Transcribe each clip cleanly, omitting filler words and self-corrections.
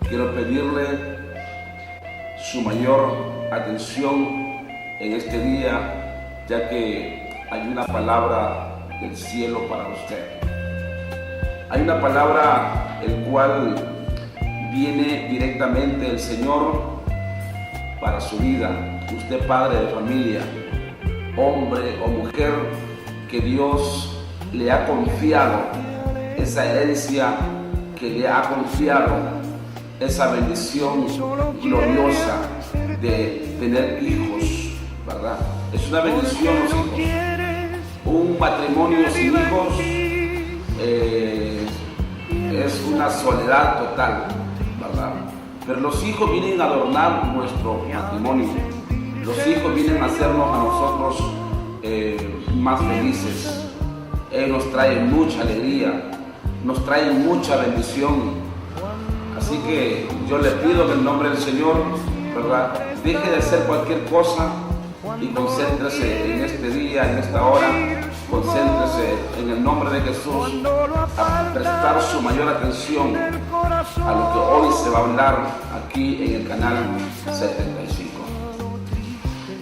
quiero pedirle su mayor atención en este día, ya que hay una palabra del cielo para usted. Hay una palabra el cual viene directamente del Señor para su vida. Usted, padre de familia, hombre o mujer, que Dios le ha confiado esa herencia, que le ha confiado esa bendición gloriosa de tener hijos, ¿verdad? Es una bendición los hijos. Un matrimonio sin hijos es una soledad total, ¿verdad? Pero los hijos vienen a adornar nuestro matrimonio. Los hijos vienen a hacernos a nosotros más felices. Nos traen mucha alegría, nos traen mucha bendición. Así que yo le pido en el nombre del Señor, ¿verdad? Deje de hacer cualquier cosa y concéntrese en este día, en esta hora. Concéntrese en el nombre de Jesús a prestar su mayor atención a lo que hoy se va a hablar aquí en el canal 75.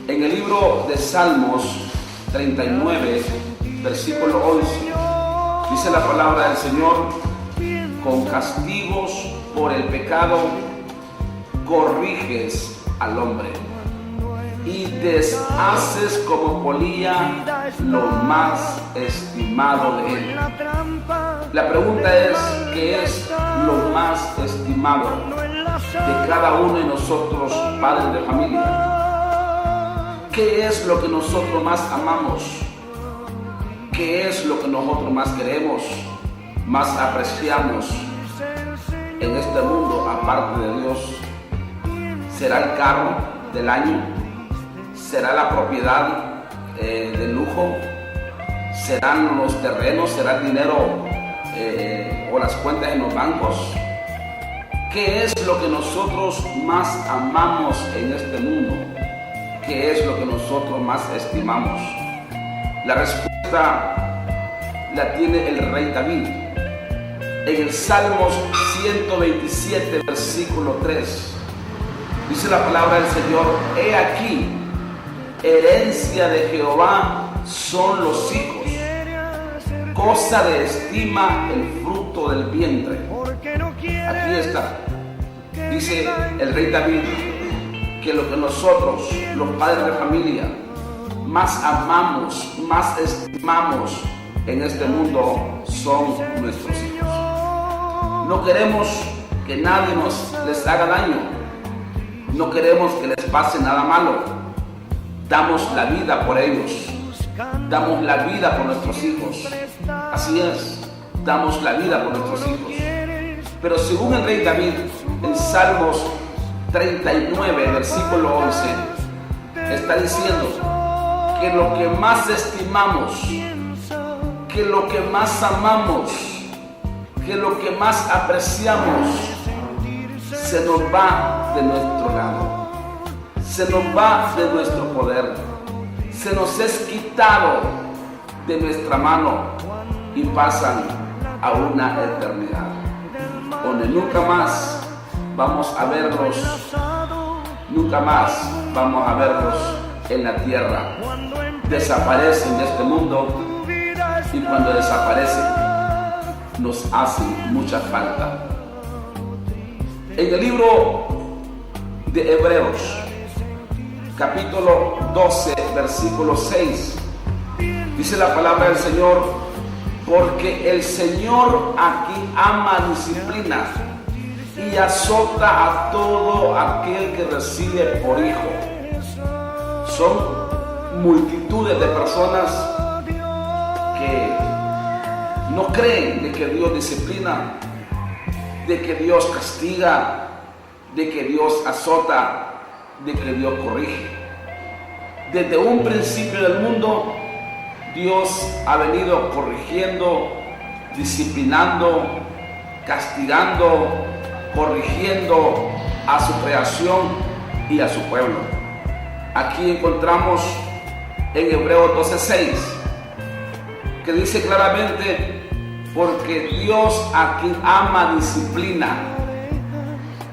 En el libro de Salmos 39, versículo 11, dice la palabra del Señor: con castigos por el pecado corriges al hombre y deshaces como polilla lo más estimado de él. La pregunta es: ¿qué es lo más estimado de cada uno de nosotros, padres de familia? ¿Qué es lo que nosotros más amamos? ¿Qué es lo que nosotros más queremos, más apreciamos en este mundo aparte de Dios? ¿Será el carro del año? ¿Será la propiedad de lujo? ¿Serán los terrenos? ¿Será el dinero o las cuentas en los bancos? ¿Qué es lo que nosotros más amamos en este mundo? ¿Qué es lo que nosotros más estimamos? La respuesta la tiene el rey David. En el Salmos 127, versículo 3, dice la palabra del Señor: he aquí, herencia de Jehová son los hijos, cosa de estima el fruto del vientre. Aquí está. Dice el rey David que lo que nosotros, los padres de familia, más amamos, más estimamos en este mundo son nuestros hijos. No queremos que nadie les haga daño. No queremos que les pase nada malo. Damos la vida por ellos. Damos la vida por nuestros hijos. Así es, damos la vida por nuestros hijos. Pero según el rey David, en Salmos 39, versículo 11, está diciendo que lo que más estimamos, que lo que más amamos, que lo que más apreciamos, se nos va de nuestro lado, se nos va de nuestro poder, se nos es quitado de nuestra mano y pasan a una eternidad, donde nunca más vamos a verlos, nunca más vamos a verlos en la tierra. Desaparecen de este mundo y cuando desaparecen nos hacen mucha falta. En el libro de Hebreos, capítulo 12, versículo 6, dice la palabra del Señor: porque el Señor aquí ama disciplina y azota a todo aquel que recibe por hijo. Son multitudes de personas que no creen de que Dios disciplina, de que Dios castiga, de que Dios azota, de que Dios corrige. Desde un principio del mundo, Dios ha venido corrigiendo, disciplinando, castigando, corrigiendo a su creación y a su pueblo. Aquí encontramos en Hebreos 12:6 que dice claramente: porque Dios a quien ama disciplina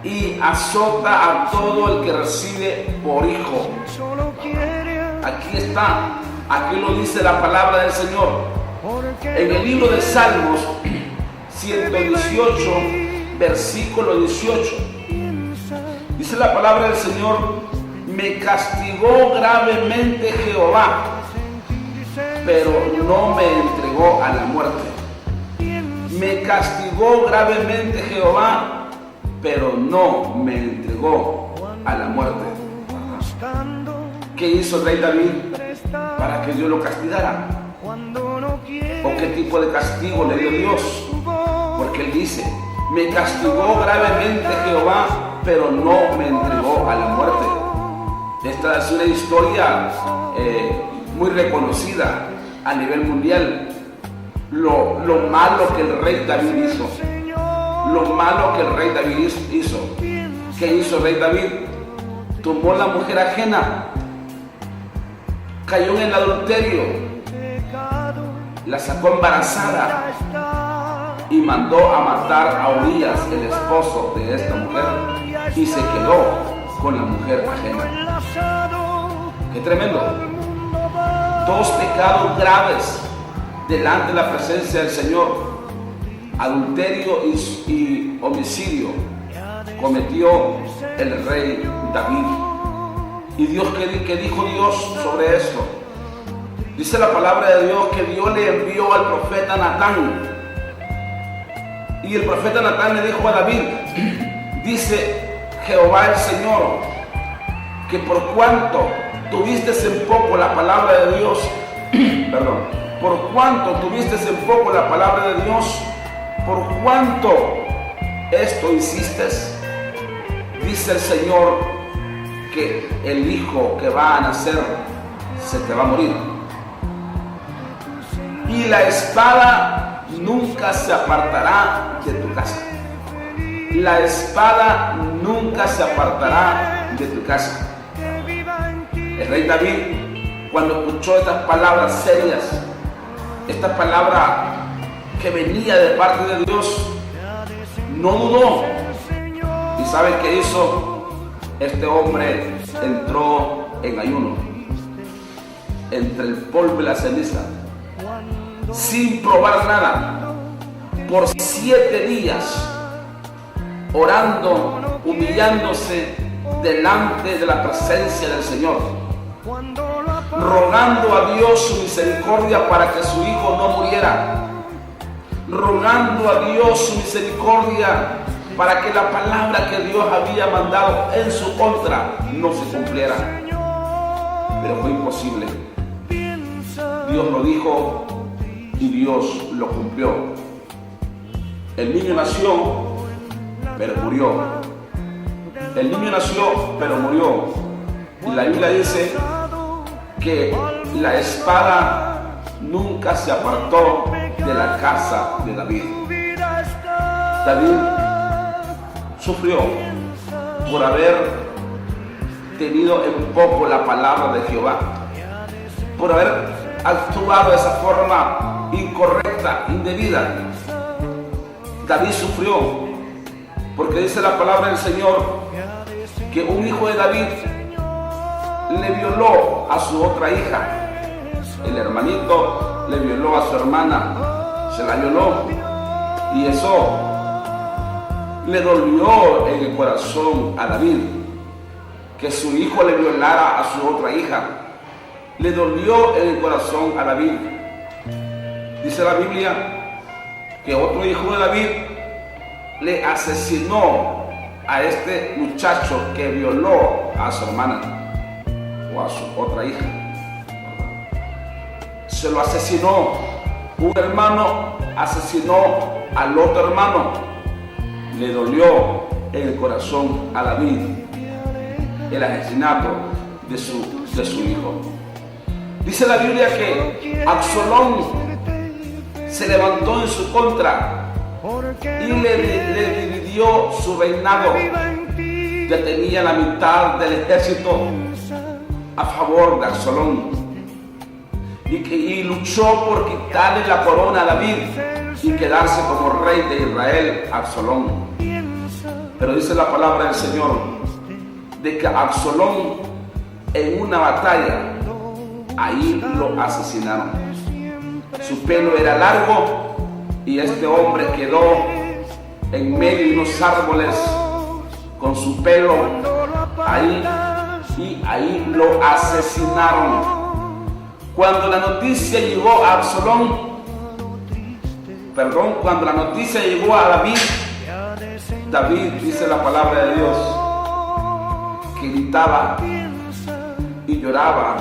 y azota a todo el que recibe por hijo. Aquí está, aquí lo dice la palabra del Señor. En el libro de Salmos 118, versículo 18, dice la palabra del Señor: me castigó gravemente Jehová, pero no me entregó a la muerte. Me castigó gravemente Jehová, pero no me entregó a la muerte. ¿Qué hizo el rey David para que Dios lo castigara? ¿O qué tipo de castigo le dio Dios? Porque él dice: me castigó gravemente Jehová, pero no me entregó a la muerte. Esta es una historia muy reconocida a nivel mundial. Lo malo que el rey David hizo. Lo malo que el rey David hizo. ¿Qué hizo el rey David? Tomó la mujer ajena, cayó en el adulterio, la sacó embarazada y mandó a matar a Urías, el esposo de esta mujer, y se quedó con la mujer ajena. ¡Qué tremendo! Dos pecados graves delante de la presencia del Señor: adulterio y homicidio cometió el rey David. ¿Y Dios qué dijo Dios sobre esto? Dice la palabra de Dios que Dios le envió al profeta Natán. Y el profeta Natán le dijo a David: dice Jehová el Señor, que por cuanto tuviste en poco la palabra de Dios, por cuanto tuviste en poco la palabra de Dios, por cuanto esto hiciste, dice el Señor, que el hijo que va a nacer se te va a morir. Y la espada nunca se apartará de tu casa. La espada nunca se apartará de tu casa. El rey David, cuando escuchó estas palabras serias, esta palabra que venía de parte de Dios, no dudó. ¿Y sabe qué hizo? Este hombre entró en ayuno, entre el polvo y la ceniza, sin probar nada, por 7 días, orando, humillándose delante de la presencia del Señor, rogando a Dios su misericordia para que su hijo no muriera, rogando a Dios su misericordia para que la palabra que Dios había mandado en su contra no se cumpliera. Pero fue imposible. Dios lo dijo y Dios lo cumplió. El niño nació, pero murió. El niño nació, pero murió. Y la Biblia dice que la espada nunca se apartó de la casa de David. David sufrió por haber tenido en poco la palabra de Jehová, por haber actuado de esa forma incorrecta, indebida. David sufrió porque dice la palabra del Señor que un hijo de David le violó a su otra hija. El hermanito le violó a su hermana, se la violó, y eso le dolió en el corazón a David. Que su hijo le violara a su otra hija, le dolió en el corazón a David. Dice la Biblia que otro hijo de David le asesinó a este muchacho que violó a su hermana o a su otra hija. Se lo asesinó. Un hermano asesinó al otro hermano. Le dolió en el corazón a David el asesinato de su hijo. Dice la Biblia que Absalón se levantó en su contra y le dividió su reinado. Ya tenía la mitad del ejército a favor de Absalón y luchó por quitarle la corona a David y quedarse como rey de Israel, Absalón. Pero dice la palabra del Señor de que Absalón en una batalla, ahí lo asesinaron. Su pelo era largo y este hombre quedó en medio de unos árboles con su pelo ahí, y ahí lo asesinaron. Cuando la noticia llegó a Absalón, cuando la noticia llegó a David, dice la palabra de Dios, que gritaba y lloraba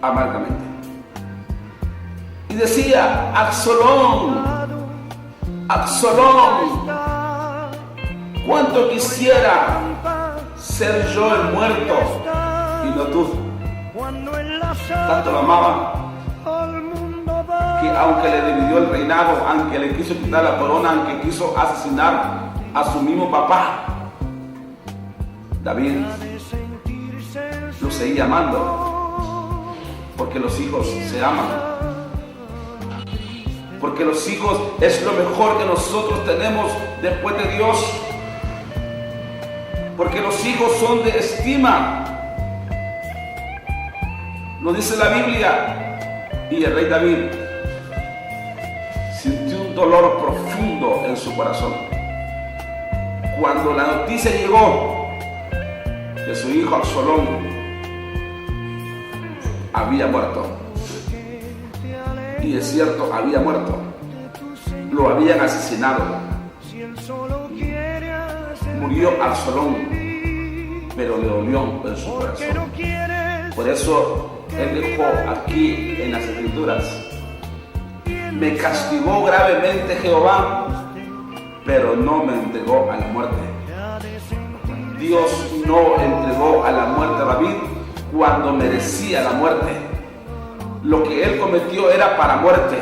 amargamente. Y decía: Absalón, Absalón, cuánto quisiera ser yo el muerto y no tú. Tanto lo amaba que aunque le dividió el reinado, aunque le quiso quitar la corona, aunque quiso asesinar a su mismo papá, David lo seguía amando, porque los hijos se aman, porque los hijos es lo mejor que nosotros tenemos después de Dios, porque los hijos son de estima. Nos dice la Biblia, y el rey David sintió un dolor profundo en su corazón cuando la noticia llegó que su hijo Absalón había muerto. Y es cierto, había muerto. Lo habían asesinado. Murió Absalón, pero le dolió en su corazón. Por eso él dijo aquí en las Escrituras: me castigó gravemente Jehová, pero no me entregó a la muerte. Dios no entregó a la muerte a David cuando merecía la muerte. Lo que él cometió era para muerte.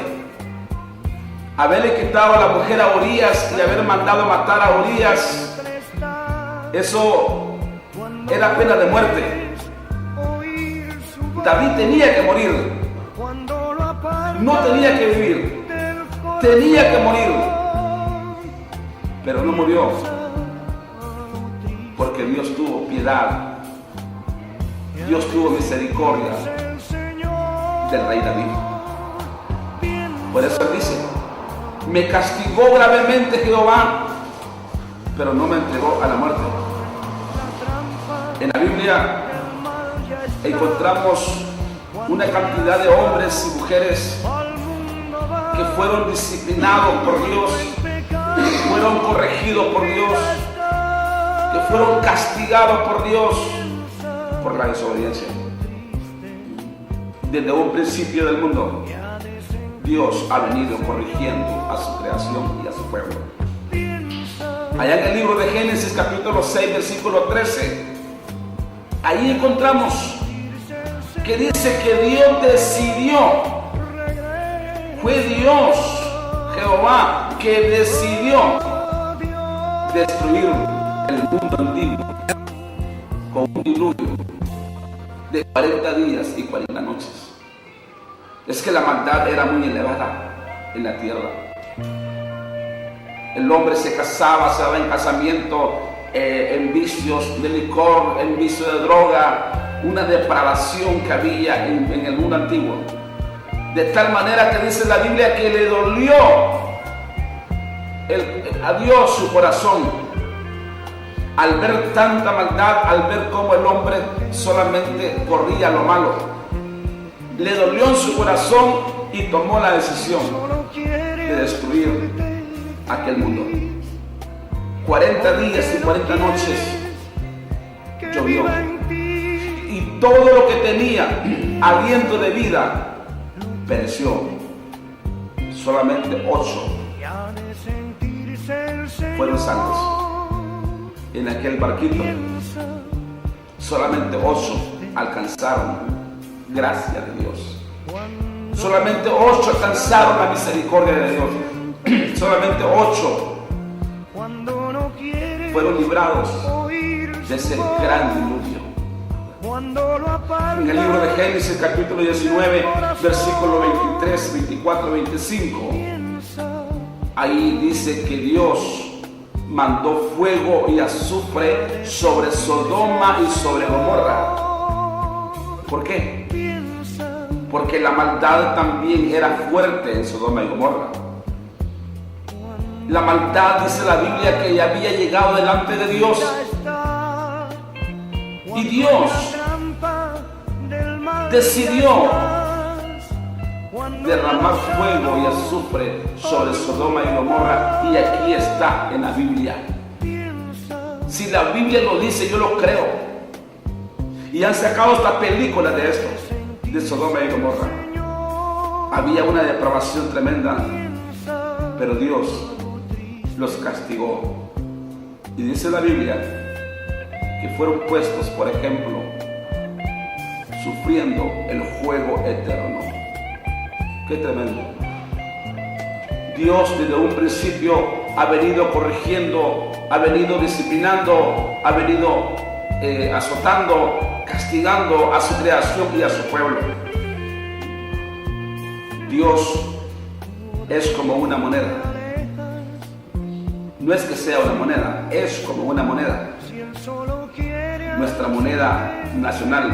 Haberle quitado a la mujer a Urías y haber mandado matar a Urías, eso era pena de muerte. David tenía que morir, no tenía que vivir, tenía que morir, pero no murió, porque Dios tuvo piedad, Dios tuvo misericordia del rey David. Por eso él dice: me castigó gravemente Jehová, pero no me entregó a la muerte. En la Biblia encontramos una cantidad de hombres y mujeres que fueron disciplinados por Dios, que fueron corregidos por Dios, que fueron castigados por Dios por la desobediencia. Desde un principio del mundo, Dios ha venido corrigiendo a su creación y a su pueblo. Allá en el libro de Génesis capítulo 6 versículo 13, ahí encontramos que dice que Dios decidió, fue Dios, Jehová, que decidió destruir el mundo antiguo con un diluvio de 40 días y 40 noches. Es que la maldad era muy elevada en la tierra. El hombre se casaba, se daba en casamiento, en vicios de licor, en vicio de droga, una depravación que había en el mundo antiguo. De tal manera que dice la Biblia que le dolió a Dios su corazón al ver tanta maldad, al ver cómo el hombre solamente corría lo malo. Le dolió en su corazón y tomó la decisión de destruir aquel mundo. 40 días y 40 noches llovió, y todo lo que tenía aliento de vida pereció. Solamente 8 fueron salvos en aquel barquito. Solamente 8 alcanzaron gracia de Dios. Solamente 8 alcanzaron la misericordia de Dios. Solamente 8 fueron librados de ese gran diluvio. En el libro de Génesis capítulo 19 versículo 23, 24, 25, ahí dice que Dios mandó fuego y azufre sobre Sodoma y sobre Gomorra. ¿Por qué? Porque la maldad también era fuerte en Sodoma y Gomorra. La maldad, dice la Biblia, que ya había llegado delante de Dios. Y Dios decidió derramar fuego y azufre sobre Sodoma y Gomorra, y aquí está en la Biblia. Si la Biblia lo dice, yo lo creo. Y han sacado esta película de esto, de Sodoma y Gomorra. Había una depravación tremenda, pero Dios los castigó. Y dice la Biblia que fueron puestos, por ejemplo, sufriendo el fuego eterno. Qué tremendo. Dios desde un principio ha venido corrigiendo, ha venido disciplinando, ha venido azotando, castigando a su creación y a su pueblo. Dios es como una moneda. No es que sea una moneda, es como una moneda. Nuestra moneda nacional,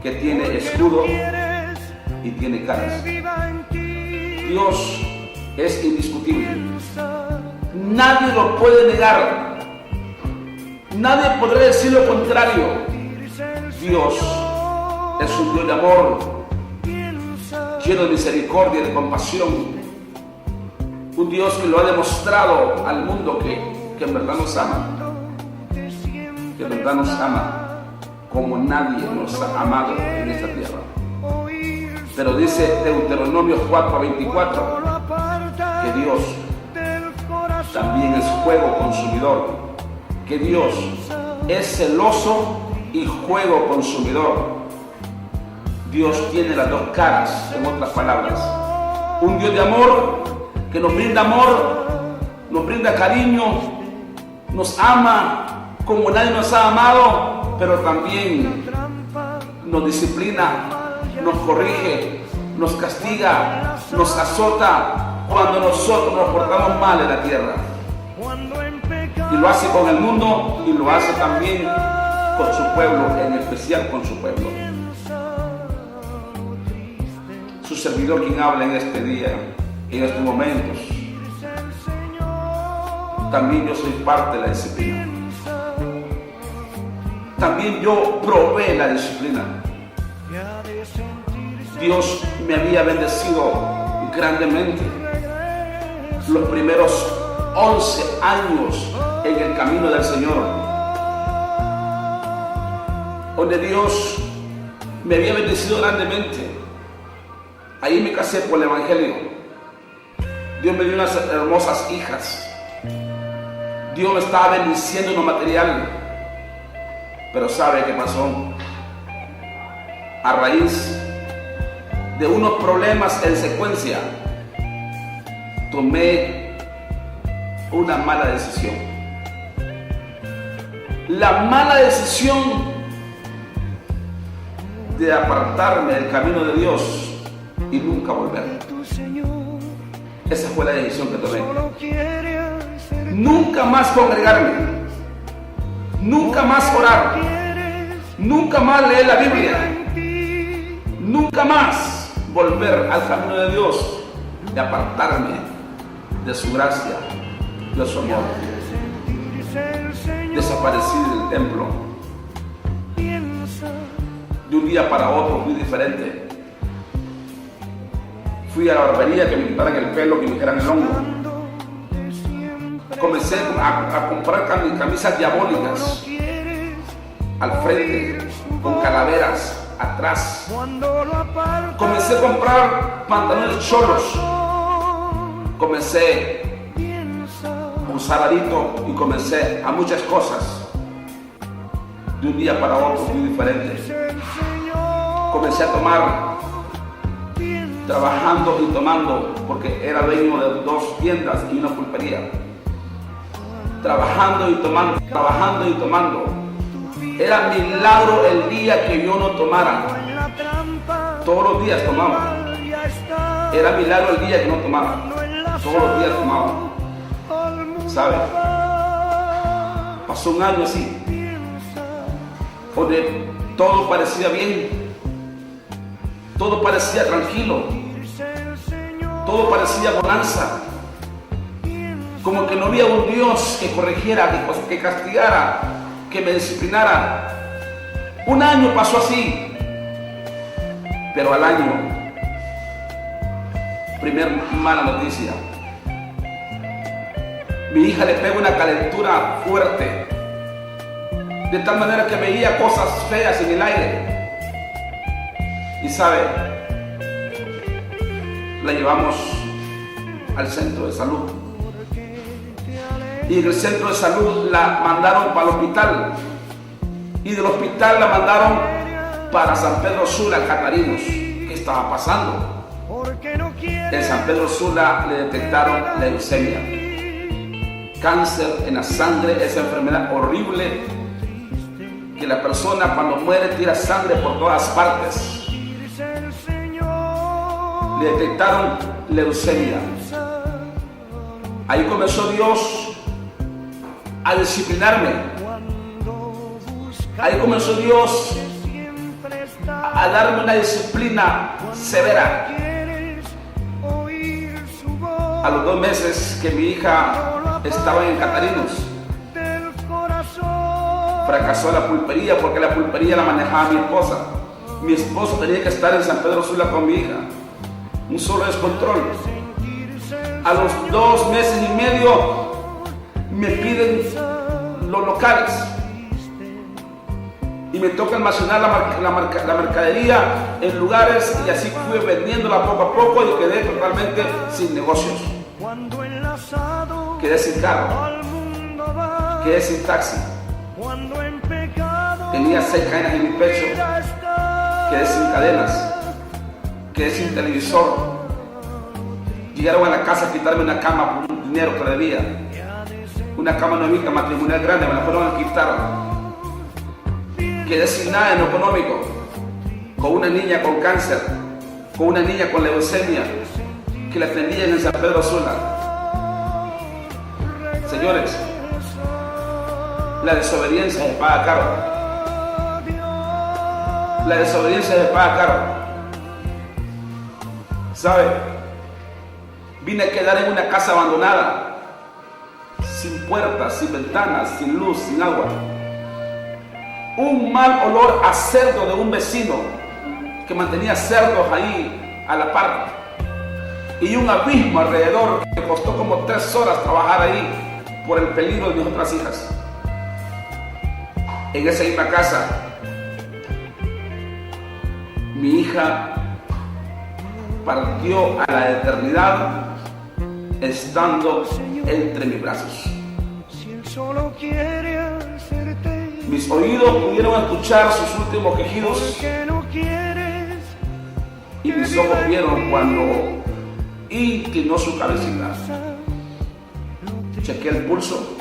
que tiene escudo y tiene caras. Dios es indiscutible. Nadie lo puede negar. Nadie podrá decir lo contrario. Dios es un Dios de amor, lleno de misericordia y de compasión. Un Dios que lo ha demostrado al mundo que en verdad nos ama. Que en verdad nos ama como nadie nos ha amado en esta tierra. Pero dice Deuteronomio 4:24 que Dios también es fuego consumidor, que Dios es celoso y fuego consumidor. Dios tiene las dos caras, en otras palabras. Un Dios de amor que nos brinda amor, nos brinda cariño, nos ama como nadie nos ha amado, pero también nos disciplina, nos corrige, nos castiga, nos azota cuando nosotros nos portamos mal en la tierra. Y lo hace con el mundo y lo hace también con su pueblo, en especial con su pueblo. Su servidor quien habla en este día, en estos momentos. También yo soy parte de la disciplina. También yo probé la disciplina. Dios me había bendecido grandemente los primeros 11 años en el camino del Señor, donde Dios me había bendecido grandemente. Ahí me casé por el Evangelio. Dios me dio unas hermosas hijas. Dios me estaba bendiciendo en lo material. Pero ¿sabe qué pasó? A raíz de unos problemas en secuencia, tomé una mala decisión. La mala decisión de apartarme del camino de Dios y nunca volver. Esa fue la decisión que tomé. Nunca más congregarme, nunca más orar, nunca más leer la Biblia, nunca más volver al camino de Dios y apartarme de su gracia, de su amor. Desaparecí del templo. De un día para otro fui diferente. Fui a la barbería que me quitaran el pelo, que me dijeran el hongo. Comencé a comprar camisas diabólicas al frente, con calaveras atrás. Comencé a comprar pantalones cholos. Comencé a usar arito y comencé a muchas cosas. De un día para otro fui diferente. Comencé a tomar, trabajando y tomando, porque era dueño de 2 tiendas y una pulpería. Trabajando y tomando, trabajando y tomando. Era milagro el día que yo no tomara. Todos los días tomaba. Era milagro el día que no tomaba. Todos los días tomaba. ¿sabe? Pasó un año así, donde todo parecía bien, todo parecía tranquilo, todo parecía bonanza, como que no había un Dios que corrigiera, que castigara, que me disciplinara. Un año pasó así, pero al año, primer mala noticia, mi hija le pega una calentura fuerte, de tal manera que veía cosas feas en el aire. Y sabe, la llevamos al centro de salud. Y en el centro de salud la mandaron para el hospital. Y del hospital la mandaron para San Pedro Sula, Catarinos. ¿Qué estaba pasando? En San Pedro Sula le detectaron leucemia, cáncer en la sangre, esa enfermedad horrible que la persona cuando muere tira sangre por todas partes. Le detectaron leucemia. Ahí comenzó Dios a disciplinarme. Ahí comenzó Dios a darme una disciplina severa. A los 2 meses que mi hija estaba en Catarinos, fracasó la pulpería, porque la pulpería la manejaba mi esposa. Mi esposo tenía que estar en San Pedro Sula con mi hija. Un solo descontrol. A los 2 meses y medio me piden los locales y me toca almacenar la mercadería en lugares, y así fui vendiéndola poco a poco y quedé totalmente sin negocios. Quedé sin carro, quedé sin taxi, tenía 6 cadenas en mi pecho, quedé sin cadenas, quedé sin televisor. Llegaron a la casa a quitarme una cama por un dinero que le debía, una cama nuevita matrimonial grande, me la fueron a quitar. Quedé sin nada en lo económico, con una niña con cáncer, con una niña con leucemia, que la atendían en San Pedro Sula. Señores, la desobediencia se paga caro. La desobediencia se paga caro. ¿Sabe? Vine a quedar en una casa abandonada, sin puertas, sin ventanas, sin luz, sin agua. Un mal olor a cerdo de un vecino que mantenía cerdos ahí a la par, y un abismo alrededor que costó como 3 horas trabajar ahí por el peligro de mis otras hijas. En esa misma casa, mi hija partió a la eternidad estando entre mis brazos. Mis oídos pudieron escuchar sus últimos quejidos y mis ojos vieron cuando inclinó su cabecita. Chequeé el pulso.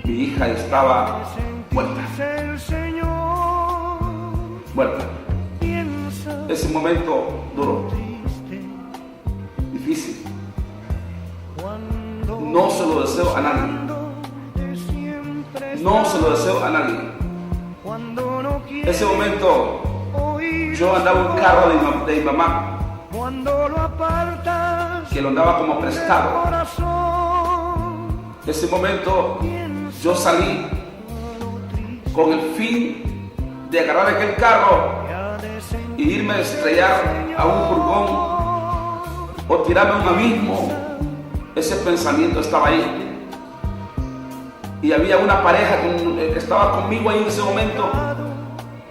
Mi hija estaba muerta. Muerta. Ese momento duro, difícil. No se lo deseo a nadie. No se lo deseo a nadie. Ese momento yo andaba en un carro de mi mamá, que lo andaba como prestado. Ese momento yo salí con el fin de agarrar aquel carro y irme a estrellar a un furgón o tirarme a un abismo. Ese pensamiento estaba ahí. Y había una pareja que estaba conmigo ahí en ese momento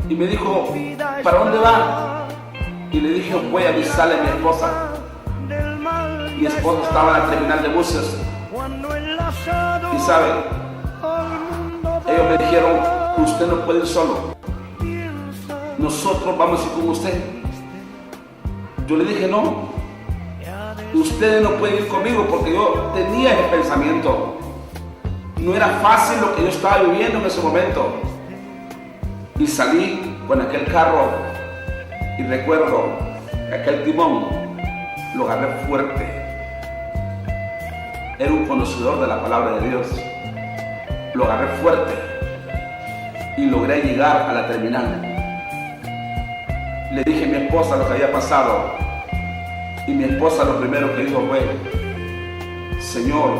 y me dijo: ¿para dónde va? Y le dije: voy a avisarle a mi esposa. Mi esposa estaba en la terminal de buses. Y sabe, ellos me dijeron: usted no puede ir solo, nosotros vamos a ir con usted. Yo le dije: no, ustedes no pueden ir conmigo, porque yo tenía ese pensamiento. No era fácil lo que yo estaba viviendo en ese momento. Y salí con aquel carro y recuerdo que aquel timón lo agarré fuerte. era un conocedor de la palabra de Dios. Lo agarré fuerte y logré llegar a la terminal. Le dije a mi esposa lo que había pasado y mi esposa lo primero que dijo fue: Señor,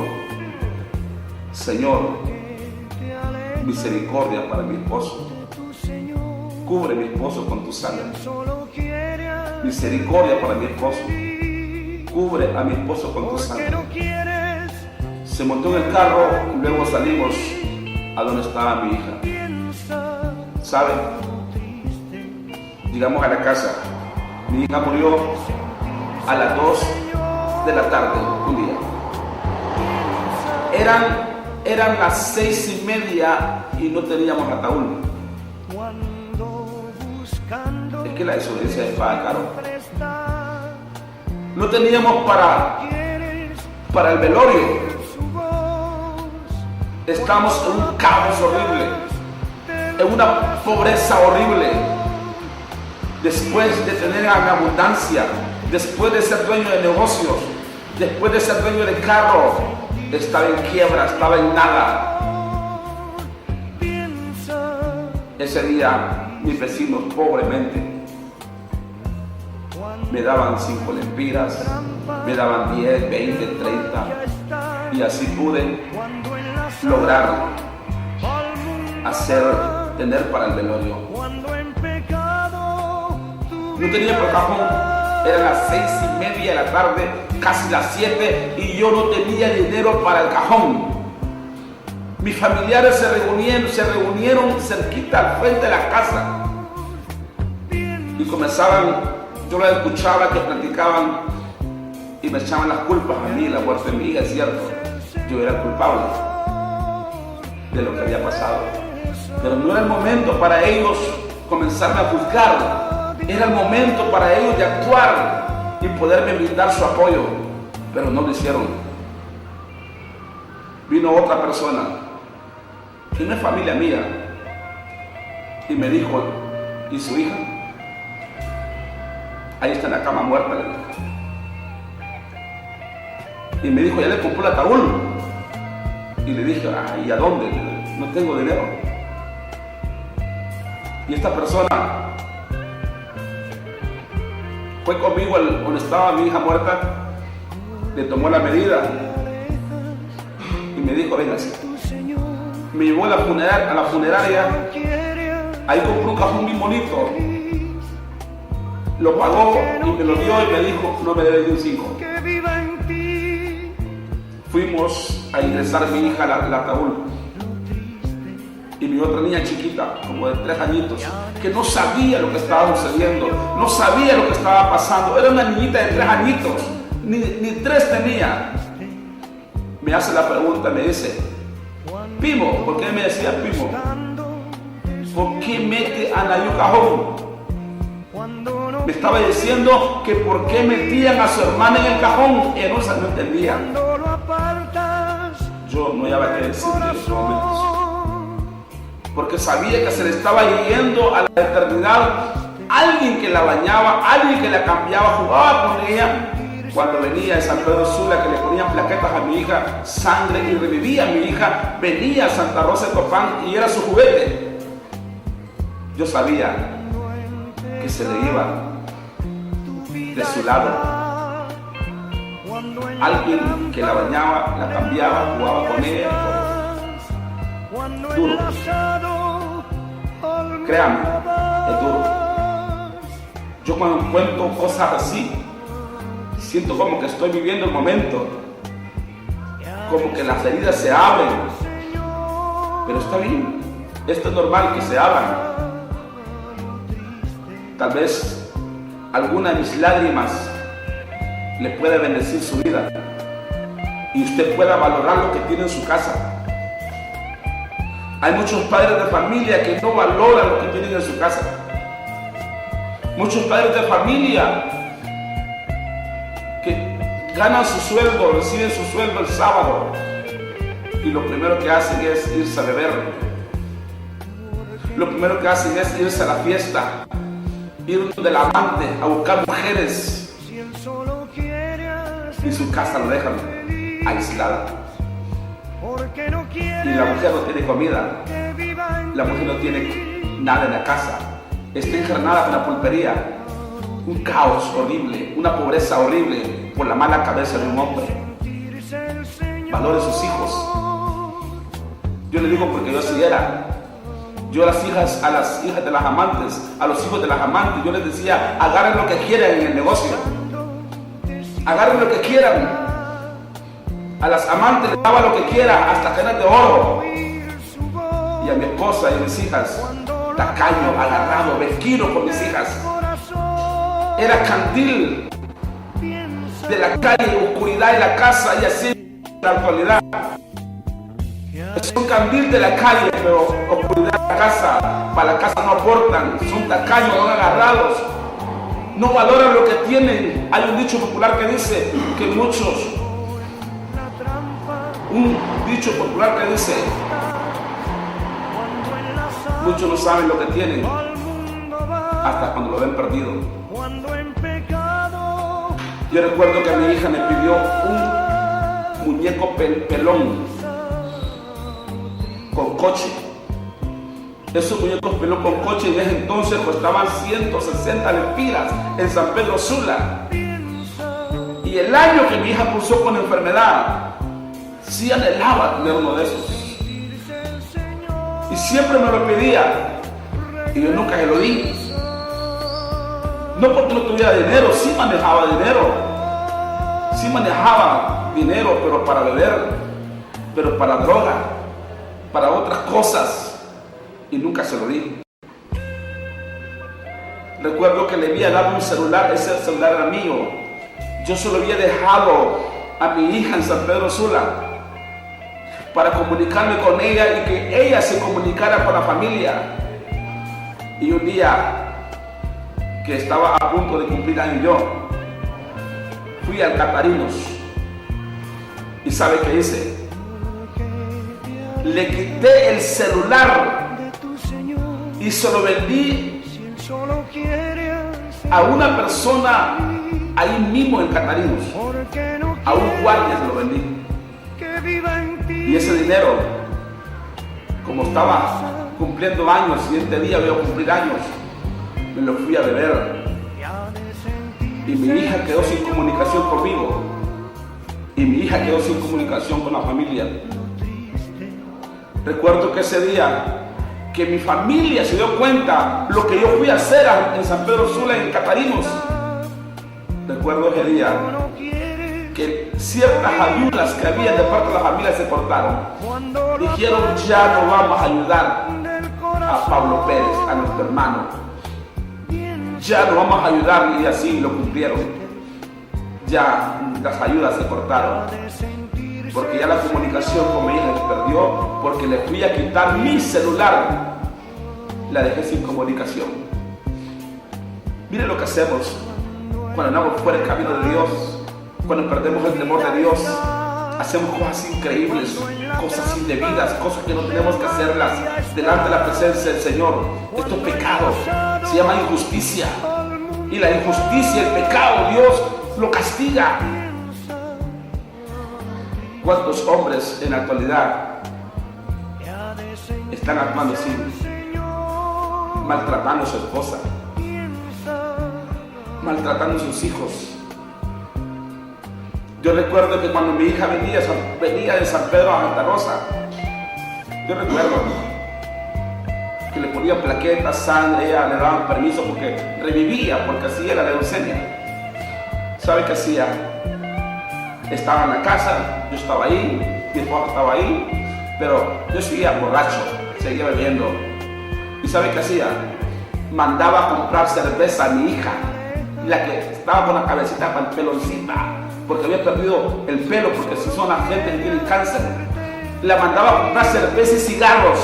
misericordia para mi esposo. Cubre a mi esposo con tu sangre. Misericordia para mi esposo. Cubre a mi esposo con tu sangre. Se montó en el carro y luego salimos a donde estaba mi hija. ¿Saben? Llegamos a la casa. Mi hija murió a las 2 de la tarde un día. Eran las 6:30 y no teníamos ataúd. Es que la desobediencia es paga caro. No teníamos para el velorio. Estamos en un caos horrible, en una pobreza horrible. Después de tener abundancia, después de ser dueño de negocios, después de ser dueño de carro, estaba en quiebra, estaba en nada. Ese día mis vecinos pobremente me daban 5 lempiras, me daban 10, 20, 30 y así pude lograr tener para el velorio. No tenía por cajón, eran las 6:30 de la tarde, casi las 7 y yo no tenía dinero para el cajón. Mis familiares se reunieron cerquita al frente de la casa y comenzaban. Yo la escuchaba que platicaban y me echaban las culpas a mí, la muerte de mi hija, es cierto. Yo era culpable de lo que había pasado. Pero no era el momento para ellos comenzarme a juzgar. Era el momento para ellos de actuar y poderme brindar su apoyo. Pero no lo hicieron. Vino otra persona, que no es familia mía, y me dijo: ¿y su hija? Ahí está en la cama muerta. Y me dijo: ya le compró el ataúd. Y le dije: ¿y a dónde? No tengo dinero. Y esta persona fue conmigo donde estaba mi hija muerta, le tomó la medida y me dijo: véngase. Me llevó a la funeraria, ahí compró un cajón bien bonito. Lo pagó y me lo dio y me dijo: no me debe de un 5. Fuimos a ingresar a mi hija al ataúd. Y mi otra niña chiquita, como de 3 añitos, que no sabía lo que estaba sucediendo, no sabía lo que estaba pasando. Era una niñita de 3 añitos, ni 3 tenía. Me hace la pregunta, me dice: Pimo, ¿por qué me decía Pimo? ¿Por qué mete a Nayu cajón? Me estaba diciendo que por qué metían a su hermana en el cajón. Y no entendía. Yo no había que decirle en esos momentos, porque sabía que se le estaba yendo a la eternidad alguien que la bañaba, alguien que la cambiaba, jugaba con ella. Cuando venía de San Pedro Sula, que le ponían plaquetas a mi hija, sangre, y revivía a mi hija, venía a Santa Rosa de Copán y era su juguete. Yo sabía que se le iba de su lado alguien que la bañaba, la cambiaba, jugaba con ella. Duro. Créanme, es duro. Yo cuando cuento cosas así, siento como que estoy viviendo el momento, como que las heridas se abren. Pero está bien, esto es normal que se abran. Tal vez alguna de mis lágrimas le pueda bendecir su vida y usted pueda valorar lo que tiene en su casa. Hay muchos padres de familia que no valoran lo que tienen en su casa. Muchos padres de familia que ganan su sueldo, reciben su sueldo el sábado y lo primero que hacen es irse a beber. Lo primero que hacen es irse a la fiesta, ir del amante a buscar mujeres y su casa lo dejan. aislada. Y la mujer no tiene comida, la mujer no tiene nada en la casa, está encarnada con la pulpería, un caos horrible, una pobreza horrible por la mala cabeza de un hombre. Valore sus hijos. Yo le digo porque yo así era. Yo a las hijas de las amantes, a los hijos de las amantes, yo les decía, agarren lo que quieran en el negocio, agarren lo que quieran. A las amantes les daba lo que quieran, hasta cadenas de oro. Y a mi esposa y a mis hijas, tacaño, agarrado, mezquino con mis hijas. Era candil de la calle, oscuridad en la casa, y así en la actualidad. Son candil de la calle, pero oscuridad en la casa. Para la casa no aportan, son tacaños, son agarrados, no valoran lo que tienen. Hay un dicho popular que dice que muchos no saben lo que tienen hasta cuando lo ven perdido. Yo recuerdo que mi hija me pidió un muñeco pelón con coche. Esos muñecos pelón con coche en ese entonces costaban 160 lempiras en San Pedro Sula. Y el año que mi hija cursó con enfermedad, sí anhelaba tener uno de esos. Y siempre me lo pedía. Y yo nunca se lo di. No porque no tuviera dinero, sí manejaba dinero. Sí manejaba dinero, pero para beber, pero para droga, para otras cosas. Y nunca se lo di. Recuerdo que le había dado un celular, ese celular era mío. Yo se lo había dejado a mi hija en San Pedro Sula para comunicarme con ella y que ella se comunicara con la familia. Y un día que estaba a punto de cumplir años yo, fui al Catarinos. ¿Y sabe qué hice? Le quité el celular y se lo vendí a una persona ahí mismo en Catarinos. A un guardia se lo vendí. Y ese dinero, como estaba cumpliendo años, el siguiente día voy a cumplir años, me lo fui a beber. Y mi hija quedó sin comunicación conmigo. Y mi hija quedó sin comunicación con la familia. Recuerdo que ese día que mi familia se dio cuenta lo que yo fui a hacer en San Pedro Sula, en Catarinos. Recuerdo ese día que ciertas ayudas que había de parte de la familia se cortaron. Dijeron, ya no vamos a ayudar a Pablo Pérez, a nuestro hermano. Ya no vamos a ayudar, y así lo cumplieron. Ya las ayudas se cortaron. Porque ya la comunicación con mi hija se perdió, porque le fui a quitar mi celular. La dejé sin comunicación. Mire lo que hacemos cuando andamos fuera del camino de Dios, cuando perdemos el temor de Dios. Hacemos cosas increíbles, cosas indebidas, cosas que no tenemos que hacerlas delante de la presencia del Señor. Esto es pecado, se llama injusticia. Y la injusticia, el pecado, Dios lo castiga. ¿Cuántos hombres en la actualidad están actuando así? Maltratando a su esposa, maltratando a sus hijos. Yo recuerdo que cuando mi hija venía de San Pedro a Santa Rosa, yo recuerdo que le ponían plaquetas, sangre, ella le daban permiso porque revivía, porque así era la leucemia. ¿Sabe qué hacía? Estaba en la casa, yo estaba ahí, mi esposa estaba ahí, pero yo seguía borracho, seguía bebiendo. ¿Y sabe qué hacía? Mandaba a comprar cerveza a mi hija, la que estaba con la cabecita con el peloncita, porque había perdido el pelo, porque si son la gente que tiene cáncer. La mandaba a comprar cerveza y cigarros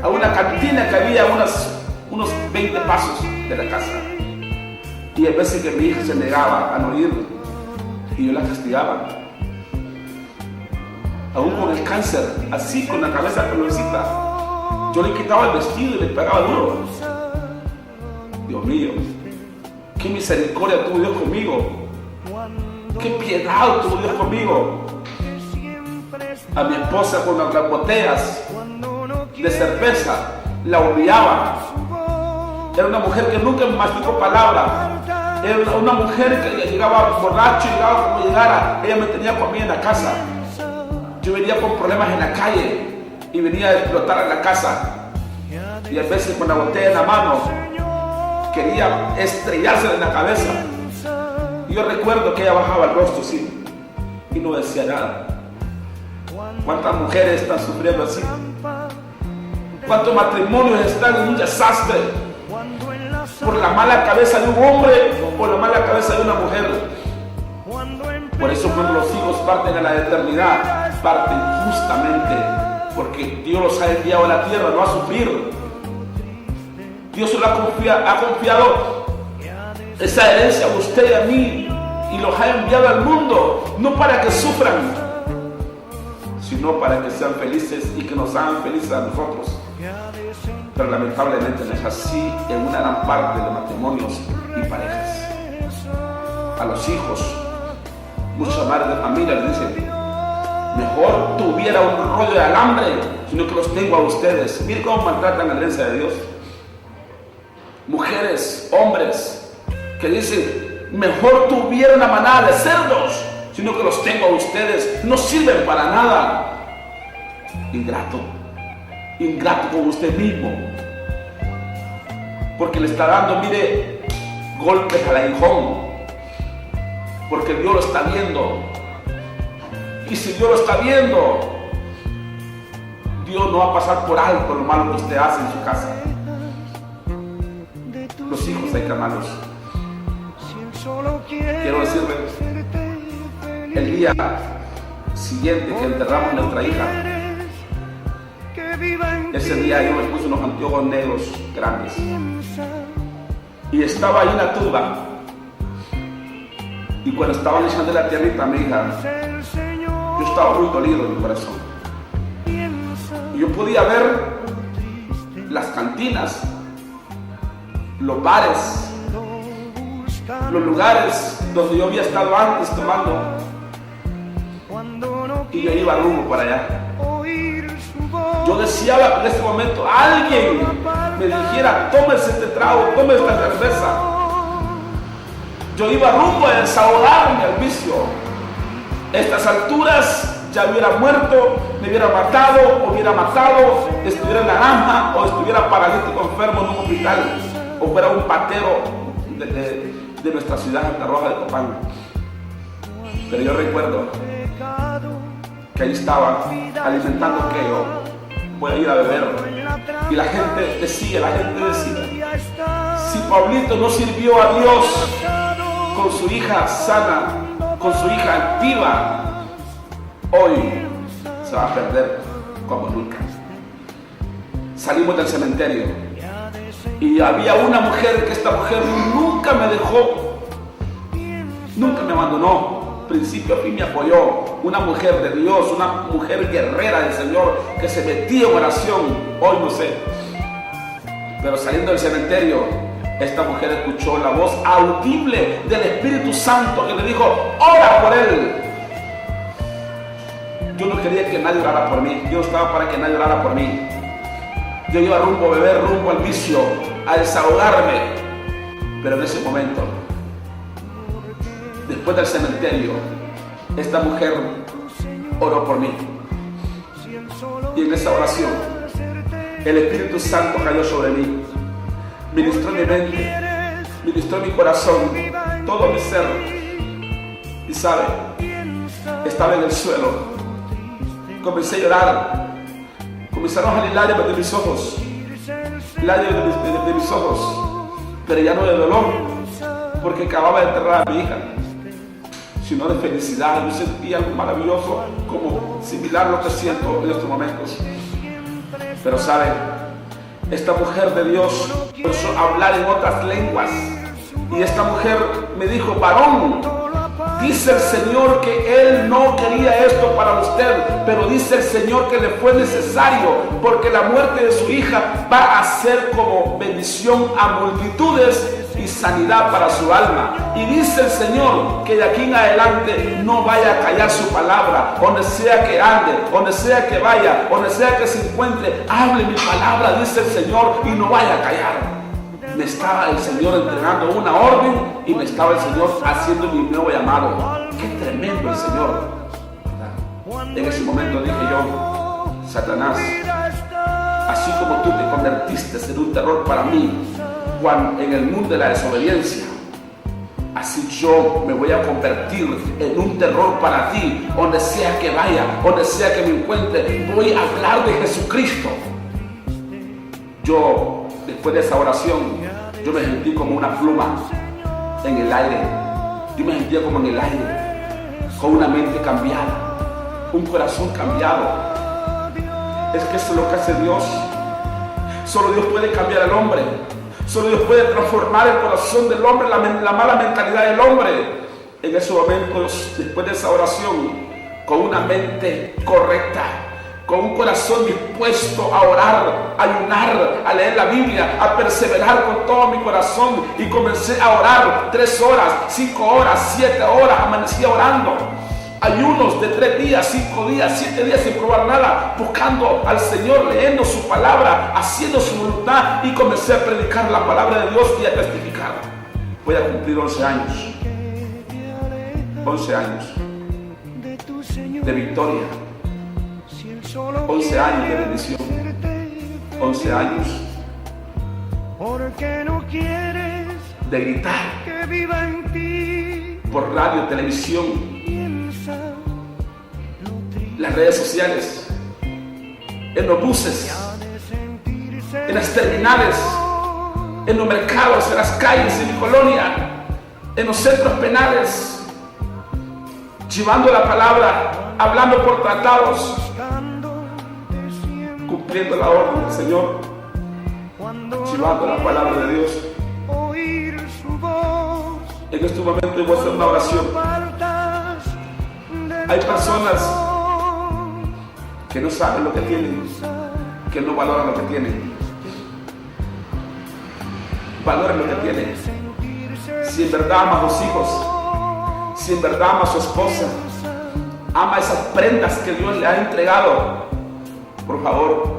a una cantina que había unos 20 pasos de la casa. Y a veces que mi hija se negaba a no ir, y yo la castigaba. Aún con el cáncer, así con la cabeza peloncita, yo le quitaba el vestido y le pegaba duro. Dios mío, qué misericordia tuvo Dios conmigo, qué piedad tuvo Dios conmigo. a mi esposa con las botellas de cerveza, la odiaba. Era una mujer que nunca masticó palabra. Era una mujer que llegaba borracho, llegaba como llegara. Ella me tenía conmigo en la casa. Yo venía con problemas en la calle y venía a explotar en la casa. Y a veces con la botella en la mano quería estrellarse en la cabeza. Y yo recuerdo que ella bajaba el rostro así y no decía nada. ¿Cuántas mujeres están sufriendo así? ¿Cuántos matrimonios están en un desastre por la mala cabeza de un hombre o por la mala cabeza de una mujer? Por eso cuando los hijos parten a la eternidad, parten justamente porque Dios los ha enviado a la tierra, no a sufrir. Dios se lo ha confiado esa herencia a usted y a mí y los ha enviado al mundo, no para que sufran, sino para que sean felices y que nos hagan felices a nosotros. Pero lamentablemente no es así en una gran parte de matrimonios y parejas. A los hijos, muchas madres de familia les dicen: mejor tuviera un rollo de alambre, sino que los tengo a ustedes. Miren cómo maltratan la herencia de Dios. Mujeres, hombres, que dicen: mejor tuviera una manada de cerdos, sino que los tengo a ustedes. No sirven para nada. Ingrato, ingrato con usted mismo, porque le está dando, mire, golpes al aguijón, porque Dios lo está viendo. Y si Dios lo está viendo, Dios no va a pasar por alto lo malo que usted hace en su casa. Los hijos hay que amarlos. Quiero decirle, el día siguiente que enterramos a nuestra hija, ese día yo me puse unos anteojos negros grandes y estaba ahí en la tumba, y cuando estaban echando la tierrita a mi hija, yo estaba muy dolido en mi corazón, y yo podía ver las cantinas, los bares, los lugares donde yo había estado antes tomando, y yo iba rumbo para allá. Yo deseaba que en ese momento alguien me dijera: tómese este trago, tome esta cerveza. Yo iba rumbo a desahogarme al vicio. A estas alturas ya hubiera muerto, me hubiera matado, estuviera en la granja o estuviera paralítico enfermo en un hospital, o fuera un patero de nuestra ciudad, Santa Rosa de Copán. Pero yo recuerdo que ahí estaba alimentando aquello. Voy a ir a beber. Y la gente decía, si Pablito no sirvió a Dios con su hija sana, con su hija activa, hoy se va a perder como nunca. Salimos del cementerio y había una mujer, que esta mujer nunca me dejó, nunca me abandonó. Principio a fin me apoyó, una mujer de Dios, una mujer guerrera del Señor, que se metía en oración. Hoy no sé, pero saliendo del cementerio, esta mujer escuchó la voz audible del Espíritu Santo que le dijo: ora por él. Yo no quería que nadie orara por mí, yo estaba para que nadie orara por mí. Yo iba rumbo a beber, rumbo al vicio, a desahogarme. Pero en ese momento, después del cementerio, esta mujer oró por mí. Y en esa oración, el Espíritu Santo cayó sobre mí. Ministró mi mente, ministró mi corazón, todo mi ser. Y sabe, estaba en el suelo. Comencé a llorar. Comenzaron a salir lágrimas de mis ojos. Lágrimas de mis ojos. Pero ya no de dolor, porque acababa de enterrar a mi hija, sino de felicidad. Yo sentía algo maravilloso, como similar a lo que siento en estos momentos. Pero saben, esta mujer de Dios empezó a hablar en otras lenguas, y esta mujer me dijo: varón, dice el Señor que Él no quería esto para usted, pero dice el Señor que le fue necesario, porque la muerte de su hija va a ser como bendición a multitudes. Y y sanidad para su alma. Y dice el Señor que de aquí en adelante no vaya a callar su palabra. Donde sea que ande, donde sea que vaya, donde sea que se encuentre, hable mi palabra, dice el Señor, y no vaya a callar. Me estaba el Señor entregando una orden y me estaba el Señor haciendo mi nuevo llamado. Qué tremendo el Señor. En ese momento dije yo, Satanás, así como tú te convertiste en un terror para mí en el mundo de la desobediencia, así yo me voy a convertir en un terror para ti. Donde sea que vaya, donde sea que me encuentre, voy a hablar de Jesucristo. Yo, después de esa oración, yo me sentí como una pluma en el aire. Yo me sentía como en el aire, con una mente cambiada, un corazón cambiado. Es que eso es lo que hace Dios. Solo Dios puede cambiar al hombre. Solo Dios puede transformar el corazón del hombre, la mala mentalidad del hombre. En esos momentos, después de esa oración, con una mente correcta, con un corazón dispuesto a orar, a ayunar, a leer la Biblia, a perseverar con todo mi corazón, y comencé a orar 3 horas, 5 horas, 7 horas, amanecía orando. Ayunos de 3 días, 5 días, 7 días sin probar nada, buscando al Señor, leyendo su palabra, haciendo su voluntad, y comencé a predicar la palabra de Dios y a testificar. Voy a cumplir 11 años. 11 años de victoria. 11 años de bendición. 11 años de gritar por radio, televisión, las redes sociales, en los buses, en las terminales, en los mercados, en las calles, en mi colonia, en los centros penales, llevando la palabra, hablando por tratados, cumpliendo la orden del Señor, llevando la palabra de Dios. En este momento voy a hacer una oración. Hay personas que no saben lo que tienen, que no valoran lo que tienen. Valoren lo que tienen. Si en verdad ama a sus hijos, si en verdad ama a su esposa, ama esas prendas que Dios le ha entregado, por favor,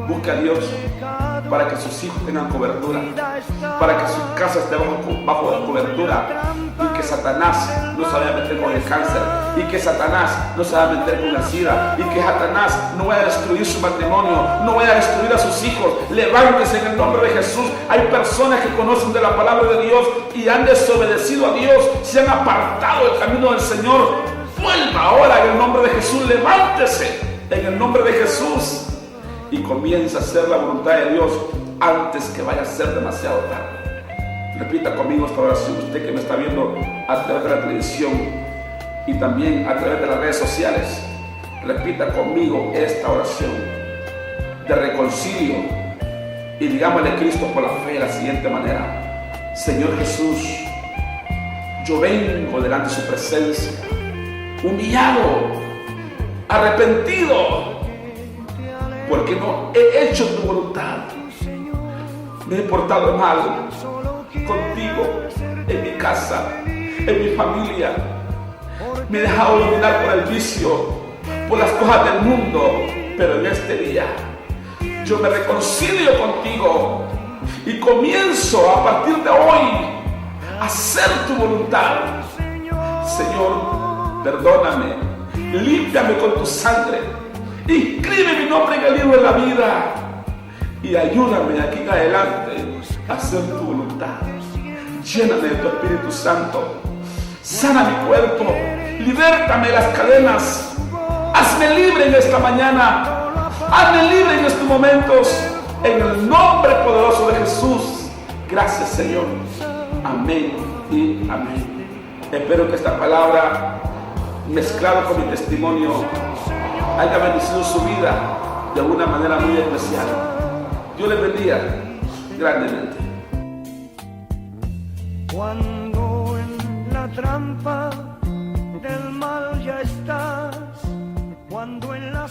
busque a Dios para que sus hijos tengan cobertura, para que sus casas estén bajo la cobertura, y que Satanás no se vaya a meter con el cáncer, y que Satanás no se vaya a meter con la sida, y que Satanás no vaya a destruir su matrimonio, no vaya a destruir a sus hijos. Levántese en el nombre de Jesús. Hay personas que conocen de la palabra de Dios y han desobedecido a Dios, se han apartado del camino del Señor. Vuelva ahora en el nombre de Jesús. Levántese en el nombre de Jesús y comienza a hacer la voluntad de Dios antes que vaya a ser demasiado tarde. Repita conmigo esta oración, usted que me está viendo a través de la televisión y también a través de las redes sociales. Repita conmigo esta oración de reconcilio y digámosle a Cristo por la fe de la siguiente manera: Señor Jesús, yo vengo delante de su presencia, humillado, arrepentido, porque no he hecho tu voluntad. Me he portado mal contigo, en mi casa, en mi familia. Me he dejado dominar por el vicio, por las cosas del mundo. Pero en este día yo me reconcilio contigo y comienzo a partir de hoy a hacer tu voluntad. Señor, perdóname, límpiame con tu sangre, inscribe mi nombre en el libro de la vida y ayúdame de aquí en adelante a hacer tu voluntad. Lléname de tu Espíritu Santo, sana mi cuerpo, libértame de las cadenas, hazme libre en esta mañana, hazme libre en estos momentos, en el nombre poderoso de Jesús. Gracias, Señor. Amén y amén. Espero que esta palabra, mezclada con mi testimonio, haya bendecido su vida de una manera muy especial. Dios les bendiga grandemente. Cuando en la trampa del mal ya estás, cuando en la